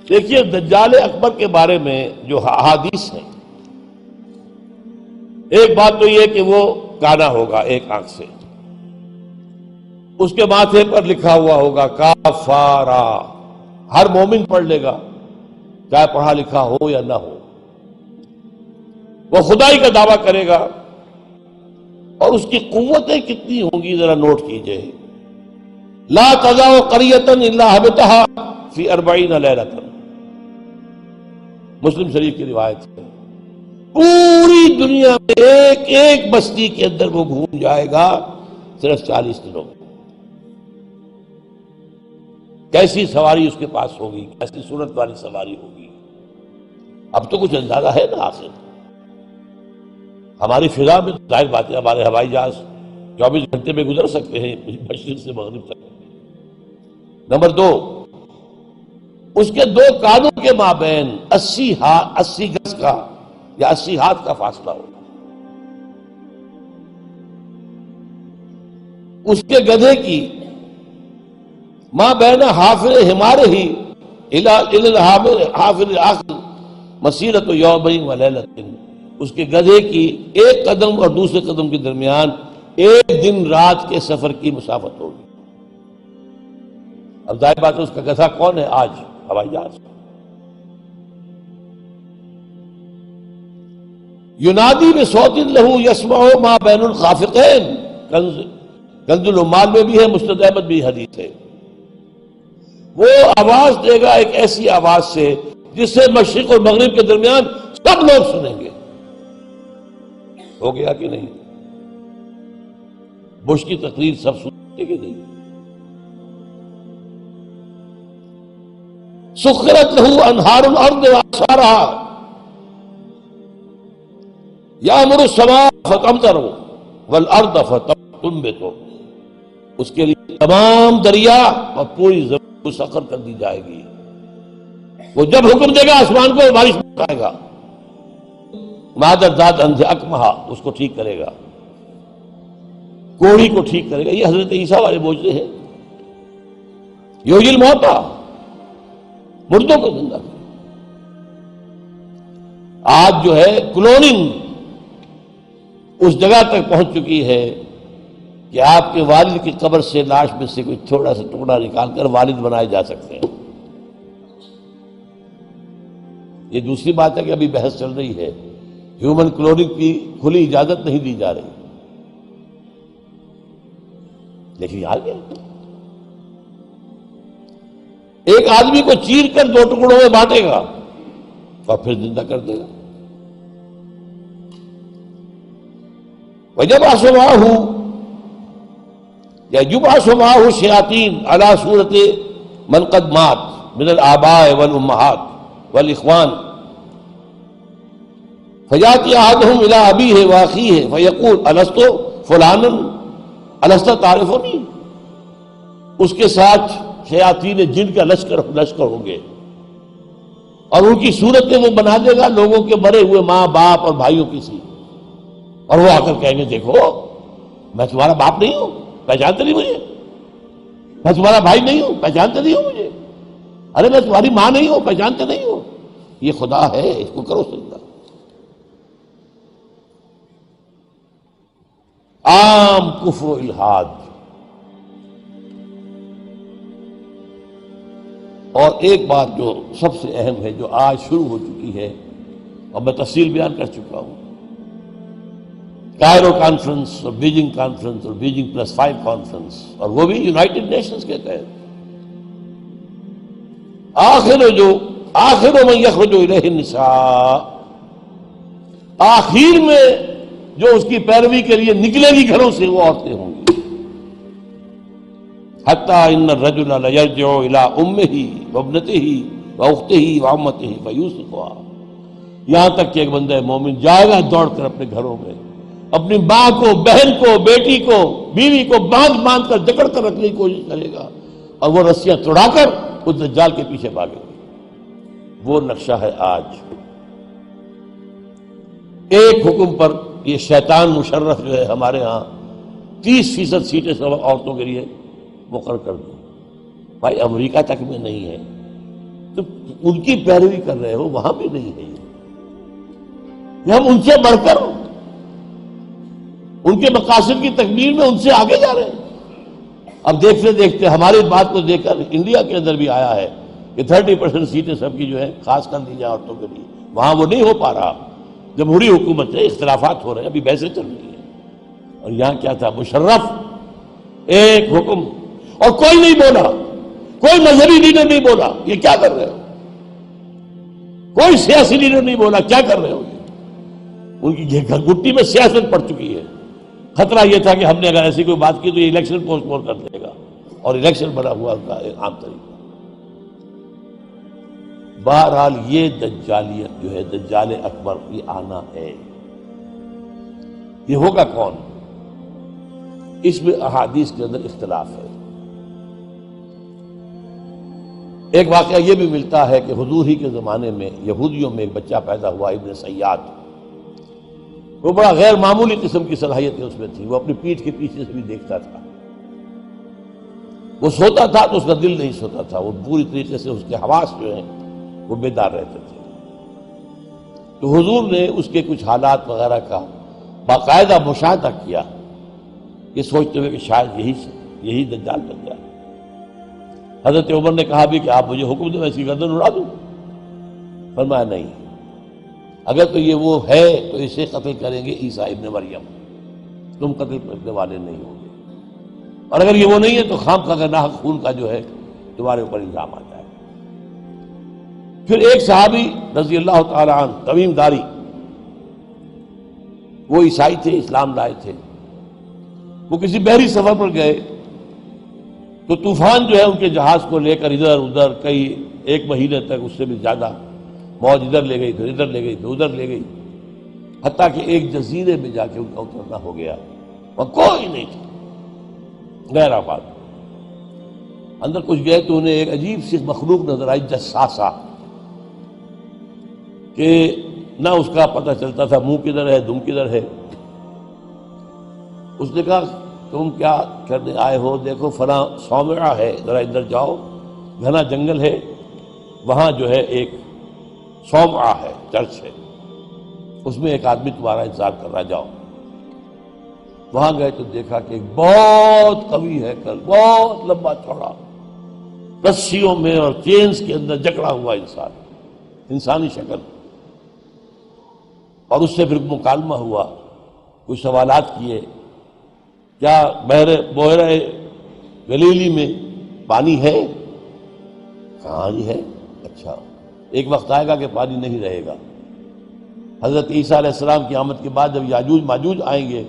دیکھیے دجال اکبر کے بارے میں جو احادیث ہیں، ایک بات تو یہ کہ وہ کانا ہوگا ایک آنکھ سے، اس کے ماتھے پر لکھا ہوا ہوگا کافارا، ہر مومن پڑھ لے گا چاہے پڑھا لکھا ہو یا نہ ہو، وہ خدائی کا دعویٰ کرے گا، اور اس کی قوتیں کتنی ہوں گی ذرا نوٹ کیجئے، لا تزع قریۃ الا حبطها فی 40 لیلۃ، مسلم شریف کی روایت ہے، پوری دنیا میں ایک ایک بستی کے اندر وہ گھوم جائے گا صرف 40 دنوں میں۔ کیسی سواری اس کے پاس ہوگی، کیسی صورت والی سواری ہوگی، اب تو کچھ اندازہ ہے نا آخر۔ ہماری فضا میں ظاہر بات ہے ہمارے ہوائی جہاز 24 گھنٹے میں گزر سکتے ہیں مشرق سے مغرب تک۔ نمبر 2، اس کے 2 کانوں کے مابین 80 گز کا یا 80 ہاتھ کا فاصلہ ہوگا، اس کے گدھے کی ماں بین حافر ہمارے ہی حافر آخر مسیرت یومین و لیلۃ، اس کے گدھے کی ایک قدم اور دوسرے قدم کے درمیان ایک دن رات کے سفر کی مسافت ہوگی۔ اب ظاہر بات ہے اس کا گدھا کون ہے آج؟ ہوائی جہاز۔ ینادی بصوت لہ یسمع ما بین الخافقین، کنز العمال میں بھی ہے، مسند احمد بھی حدیث ہے، وہ آواز دے گا ایک ایسی آواز سے جس سے مشرق اور مغرب کے درمیان سب لوگ سنیں گے۔ ہو گیا کہ نہیں؟ بش کی تقریر سب سنتے کہ نہیں؟ سخرت لہ انہار الارض واعصارها یامر السماء فتمطر والارض فتنبت، اس کے لیے تمام دریا اور پوری زمین کو سخر کر دی جائے گی، وہ جب حکم دے گا آسمان کو بارش برسائے گا، مادر ذات اندھے اکمہا اس کو ٹھیک کرے گا، کوڑی کو ٹھیک کرے گا۔ یہ حضرت عیسیٰ والے معجزے ہیں، یحیی الموتیٰ، مردوں کو زندہ کرے۔ آج جو ہے کلوننگ اس جگہ تک پہنچ چکی ہے کہ آپ کے والد کی قبر سے لاش میں سے کوئی تھوڑا سا ٹکڑا نکال کر والد بنائے جا سکتے ہیں۔ یہ دوسری بات ہے کہ ابھی بحث چل رہی ہے، ہیومن کلوننگ کی کھلی اجازت نہیں دی جا رہی، لیکن آگے ایک آدمی کو چیر کر 2 ٹکڑوں میں بانٹے گا اور پھر زندہ کر دے گا۔ وَيَبْعَثُ مَعَهُ یا يُبْعَثُ مَعَهُ الشَّيَاطِينُ عَلَى صُورَةِ مَنْ قَدْ مَاتَ مِنَ الْآبَاءِ وَالْأُمَّهَاتِ وَالْإِخْوَانِ فَيَأْتِي أَحَدُهُمْ إِلَىٰ أَبِيهِ وَأَخِيهِ فَيَقُولُ أَلَسْتُ فُلَانٌ أَلَسْتَ تَعْرِفُنِي، اس کے ساتھ شیاطین جن کا لشکر ہوں گے، اور ان کی صورتیں وہ بنا دے گا لوگوں کے مرے ہوئے ماں باپ اور بھائیوں کی سی، اور وہ آ کر کہیں گے دیکھو میں تمہارا باپ نہیں ہوں، پہچانتے نہیں مجھے، میں تمہارا بھائی نہیں ہوں، پہچانتے نہیں ہو مجھے، ارے میں تمہاری ماں نہیں ہوں، پہچانتے نہیں ہو، یہ خدا ہے، اس کو کرو سجدہ۔ عام کفر و الحاد۔ اور ایک بات جو سب سے اہم ہے جو آج شروع ہو چکی ہے اور میں تفصیل بیان کر چکا ہوں، کائرو کانفرنس اور بیجنگ کانفرنس اور بیجنگ +5 کانفرنس، اور وہ بھی یونائٹڈ نیشنز کے تحت، آخر من یخرج الیہ النساء، آخر میں جو اس کی پیروی کے لیے نکلے گی گھروں سے وہ عورتیں ہوں گی، حتیٰ ان الرجل لیرجع الی امہ وابنتہ واختہ وعمتہ فیوثقها، یہاں تک کہ ایک بندہ مومن جائے گا دوڑ کر اپنے گھروں میں، اپنی ماں کو، بہن کو، بیٹی کو، بیوی کو باندھ کر جکڑ کر رکھنے کی کوشش کرے گا، اور وہ رسیاں توڑا کر اس دجال کے پیچھے بھاگے گا۔ وہ نقشہ ہے آج۔ ایک حکم پر یہ شیطان مشرف جو ہے ہمارے ہاں 30% سیٹیں سب عورتوں کے لیے مقرر کر دیں۔ بھائی امریکہ تک میں نہیں ہے، تو ان کی پیروی کر رہے ہو، وہاں بھی نہیں ہے یہ ہم ان سے بڑھ کر ان کے مقاصد کی تکمیل میں ان سے آگے جا رہے ہیں۔ اب دیکھتے دیکھتے ہماری بات کو دیکھ کر انڈیا کے اندر بھی آیا ہے کہ 30% سیٹیں سب کی جو ہے خاص کر دی جائیں عورتوں کے لیے، وہاں وہ نہیں ہو پا رہا۔ جمہوری حکومت ہے، اختلافات ہو رہے ہیں، ابھی بحثیں چل رہی ہیں۔ اور یہاں کیا تھا، مشرف ایک حکم، اور کوئی نہیں بولا، کوئی مذہبی لیڈر نہیں بولا یہ کیا کر رہے ہو، کوئی سیاسی لیڈر نہیں بولا کیا کر رہے ہو۔ ان کی گھٹی میں سیاست پڑ چکی ہے۔ خطرہ یہ تھا کہ ہم نے اگر ایسی کوئی بات کی تو یہ الیکشن پوسٹ پون کر دے گا، اور الیکشن بنا ہوا ان کا ایک عام طریقہ۔ بہرحال یہ دجالیت جو ہے، دجال اکبر، یہ آنا ہے۔ یہ ہوگا کون، اس میں احادیث کے اندر اختلاف ہے۔ ایک واقعہ یہ بھی ملتا ہے کہ حضور ہی کے زمانے میں یہودیوں میں ایک بچہ پیدا ہوا، ابن سیاد۔ وہ بڑا غیر معمولی قسم کی صلاحیتیں اس میں تھی، وہ اپنی پیٹھ کے پیچھے سے بھی دیکھتا تھا۔ وہ سوتا تھا تو اس کا دل نہیں سوتا تھا، وہ پوری طریقے سے اس کے حواس جو ہیں وہ بیدار رہتے تھے۔ تو حضور نے اس کے کچھ حالات وغیرہ کا باقاعدہ مشاہدہ کیا، یہ سوچتے ہوئے کہ شاید یہی دجال بن جائے۔ حضرت عمر نے کہا بھی کہ آپ مجھے حکم دیں میں اس کی گردن اڑا دوں۔ فرمایا نہیں، اگر تو یہ وہ ہے تو اسے قتل کریں گے عیسیٰ ابن مریم، تم قتل کرنے والے نہیں ہوں گے، اور اگر یہ وہ نہیں ہے تو خام کا ناحق خون کا جو ہے تمہارے اوپر الزام آتا ہے۔ پھر ایک صحابی رضی اللہ تعالی عنہ، تمیم داری، وہ عیسائی تھے، اسلام لائے تھے۔ وہ کسی بحری سفر پر گئے تو طوفان جو ہے ان کے جہاز کو لے کر ادھر ادھر کئی ایک مہینے تک، اس سے بھی زیادہ، موج ادھر لے گئی پھر ادھر لے گئی پھر ادھر لے گئی، حتیٰ کہ ایک جزیرے میں جا کے ان کا اترنا ہو گیا، وہاں کوئی نہیں تھا، غیر آباد۔ اندر کچھ گئے تو انہیں ایک عجیب سی مخلوق نظر آئی، جساسا، کہ نہ اس کا پتہ چلتا تھا منہ کدھر ہے دم کدھر ہے۔ اس نے کہا تم کیا کرنے آئے ہو؟ دیکھو فلاں صومعہ ہے، ذرا ادھر جاؤ، گھنا جنگل ہے، وہاں جو ہے ایک صومعہ ہے، چرچ ہے، اس میں ایک آدمی تمہارا انتظار کر رہا، جاؤ۔ وہاں گئے تو دیکھا کہ ایک بہت قوی ہے، بہت لمبا چوڑا، رسیوں میں اور چینز کے اندر جکڑا ہوا انسان، انسانی شکل۔ اور اس سے پھر مکالمہ ہوا، کچھ سوالات کیے، کیا بحیرہ گلیلی میں پانی ہے؟ کہاں جی ہے؟ اچھا، ایک وقت آئے گا کہ پانی نہیں رہے گا۔ حضرت عیسیٰ علیہ السلام کی آمد کے بعد جب یاجوج ماجوج آئیں گے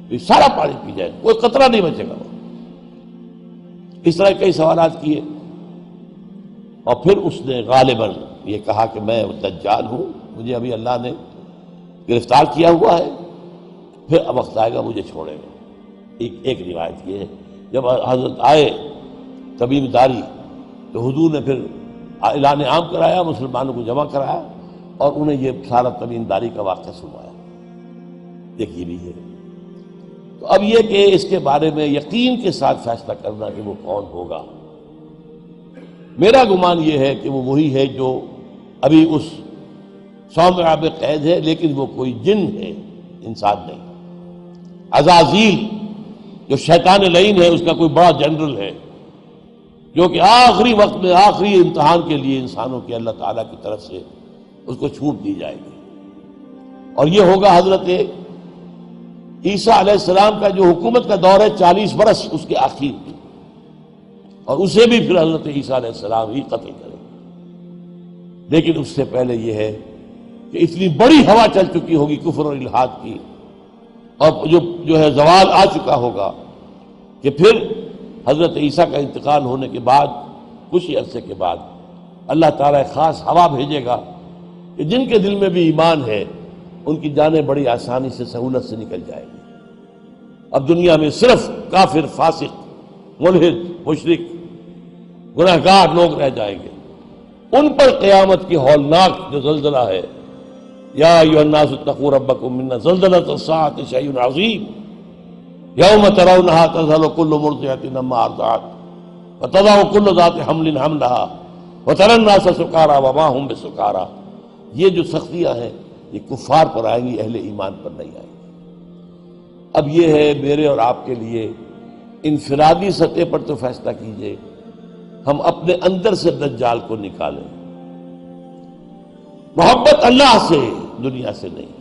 تو یہ سارا پانی پی جائے گا، کوئی قطرہ نہیں بچے گا۔ اس طرح کئی سوالات کیے، اور پھر اس نے غالباً یہ کہا کہ میں دجال ہوں، مجھے ابھی اللہ نے گرفتار کیا ہوا ہے، پھر اب وقت آئے گا مجھے چھوڑے گا۔ ایک روایت یہ ہے، جب حضرت آئے تمیم داری تو حضور نے پھر اعلان عام کرایا، مسلمانوں کو جمع کرایا، اور انہیں یہ سارا تمیم داری کا واقعہ سنوایا۔ ایک یہ بھی ہے۔ تو اب یہ کہ اس کے بارے میں یقین کے ساتھ فیصلہ کرنا کہ وہ کون ہوگا، میرا گمان یہ ہے کہ وہ وہی ہے جو ابھی اس صومعہ میں قید ہے، لیکن وہ کوئی جن ہے، انسان نہیں۔ عزازیل جو شیطان لعین ہے، اس کا کوئی بڑا جنرل ہے، جو کہ آخری وقت میں آخری امتحان کے لیے انسانوں کے اللہ تعالیٰ کی طرف سے اس کو چھوٹ دی جائے گی۔ اور یہ ہوگا حضرت عیسیٰ علیہ السلام کا جو حکومت کا دور ہے 40 برس، اس کے آخر میں، اور اسے بھی پھر حضرت عیسیٰ علیہ السلام ہی قتل کرے۔ لیکن اس سے پہلے یہ ہے کہ اتنی بڑی ہوا چل چکی ہوگی کفر اور الحاد کی، اور جو ہے زوال آ چکا ہوگا، کہ پھر حضرت عیسیٰ کا انتقال ہونے کے بعد کچھ ہی عرصے کے بعد اللہ تعالیٰ ایک خاص ہوا بھیجے گا کہ جن کے دل میں بھی ایمان ہے ان کی جانیں بڑی آسانی سے، سہولت سے نکل جائیں گی۔ اب دنیا میں صرف کافر، فاسق، ملحد، مشرک، گناہگار لوگ رہ جائیں گے۔ ان پر قیامت کی ہولناک جو زلزلہ ہے، یا ایھا الناس اتقوا ربکم ان زلزلۃ الساعۃ شیء عظیم یوم ترونها تذہل کل مرضعۃ عما ارضعت وتضع کل ذات حمل حملها وَتَرَى النَّاسَ سُكَارَىٰ وَمَا هُم بِسُكَارَىٰ، یہ جو سختیاں ہیں یہ کفار پر آئیں گی، اہل ایمان پر نہیں آئیں گی۔ اب یہ ہے میرے اور آپ کے لیے انفرادی سطح پر تو فیصلہ کیجئے، ہم اپنے اندر سے دجال کو نکالیں۔ محبت اللہ سے، دنیا سے نہیں،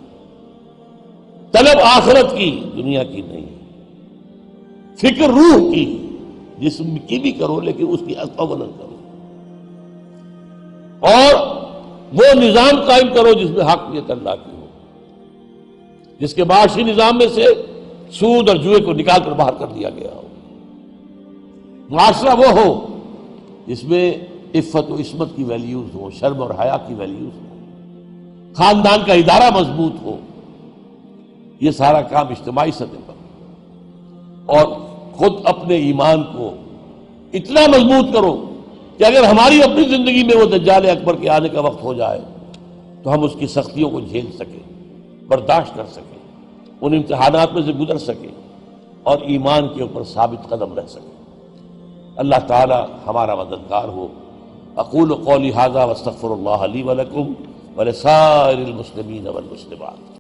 طلب آخرت کی، دنیا کی نہیں، فکر روح کی، جسم کی بھی کرو لیکن اس کی اولاً کرو، اور وہ نظام قائم کرو جس میں حقیقت اللہ کی ہو، جس کے معاشی نظام میں سے سود اور جوئے کو نکال کر باہر کر دیا گیا ہو۔ معاشرہ وہ ہو جس میں عفت و عصمت کی ویلیوز ہو، شرم اور حیا کی ویلیوز ہو، خاندان کا ادارہ مضبوط ہو۔ یہ سارا کام اجتماعی سطح پر، اور خود اپنے ایمان کو اتنا مضبوط کرو کہ اگر ہماری اپنی زندگی میں وہ دجال اکبر کے آنے کا وقت ہو جائے تو ہم اس کی سختیوں کو جھیل سکیں، برداشت کر سکیں، ان امتحانات میں سے گزر سکیں، اور ایمان کے اوپر ثابت قدم رہ سکیں۔ اللہ تعالی ہمارا مددگار ہو۔ اقول قولی ھذا واستغفر اللہ لی ولکم ولسائر المسلمین والمسلمات۔